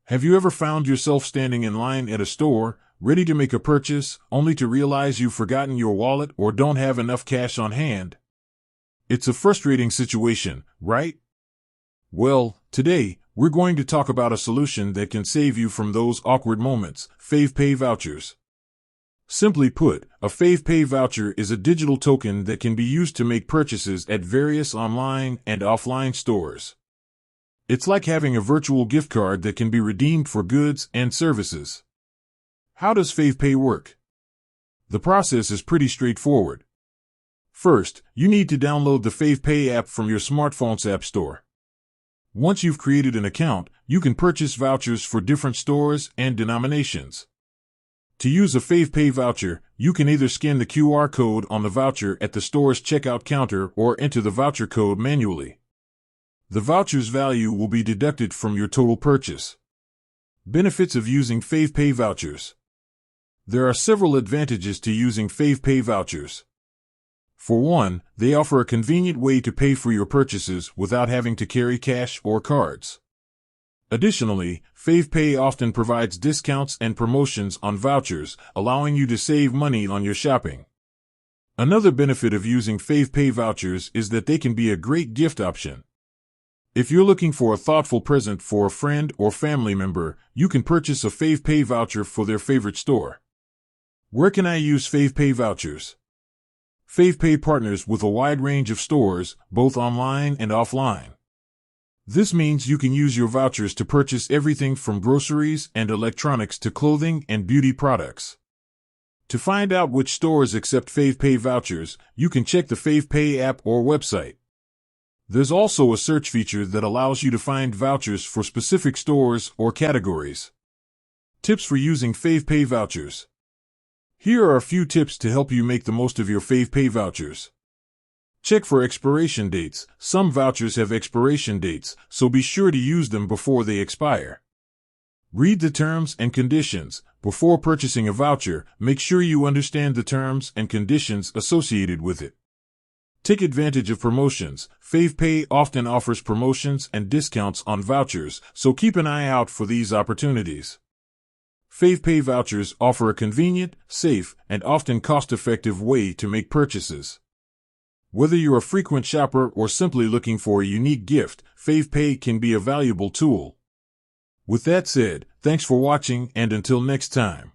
Have you ever found yourself standing in line at a store, ready to make a purchase, only to realize you've forgotten your wallet or don't have enough cash on hand? It's a frustrating situation, right? Well, today, we're going to talk about a solution that can save you from those awkward moments: Favepay vouchers. Simply put, a Favepay voucher is a digital token that can be used to make purchases at various online and offline stores. It's like having a virtual gift card that can be redeemed for goods and services. How does Favepay work? The process is pretty straightforward. First, you need to download the Favepay app from your smartphone's app store. Once you've created an account, you can purchase vouchers for different stores and denominations. To use a Favepay voucher, you can either scan the QR code on the voucher at the store's checkout counter or enter the voucher code manually. The voucher's value will be deducted from your total purchase. Benefits of using Favepay vouchers. There are several advantages to using Favepay vouchers. For one, they offer a convenient way to pay for your purchases without having to carry cash or cards. Additionally, Favepay often provides discounts and promotions on vouchers, allowing you to save money on your shopping. Another benefit of using Favepay vouchers is that they can be a great gift option. If you're looking for a thoughtful present for a friend or family member, you can purchase a Favepay voucher for their favorite store. Where can I use Favepay vouchers? Favepay partners with a wide range of stores, both online and offline. This means you can use your vouchers to purchase everything from groceries and electronics to clothing and beauty products. To find out which stores accept Favepay vouchers, you can check the Favepay app or website. There's also a search feature that allows you to find vouchers for specific stores or categories. Tips for using Favepay vouchers. Here are a few tips to help you make the most of your Favepay vouchers. Check for expiration dates. Some vouchers have expiration dates, so be sure to use them before they expire. Read the terms and conditions. Before purchasing a voucher, make sure you understand the terms and conditions associated with it. Take advantage of promotions. Favepay often offers promotions and discounts on vouchers, so keep an eye out for these opportunities. Favepay vouchers offer a convenient, safe, and often cost-effective way to make purchases. Whether you're a frequent shopper or simply looking for a unique gift, Favepay can be a valuable tool. With that said, thanks for watching, and until next time.